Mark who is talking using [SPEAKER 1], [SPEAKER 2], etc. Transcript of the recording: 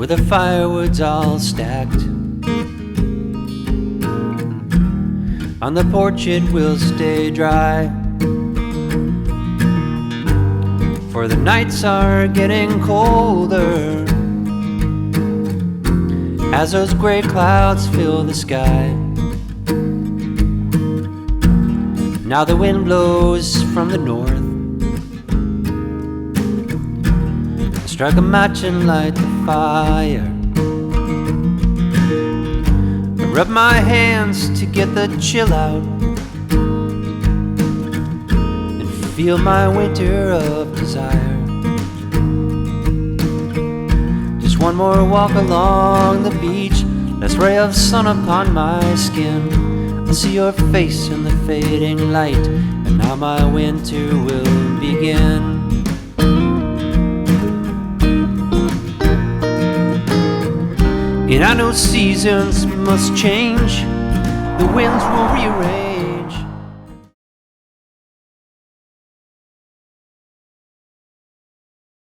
[SPEAKER 1] with the firewood's all stacked. On the porch it will stay dry, for the nights are getting colder as those gray clouds fill the sky. Now the wind blows from the north. I strike a match and light the fire. I rub my hands to get the chill out and feel my winter of desire. Just one more walk along the beach, last ray of sun upon my skin. I see your face in the fading light, and now my winter will begin. And I know seasons must change, the winds will rearrange,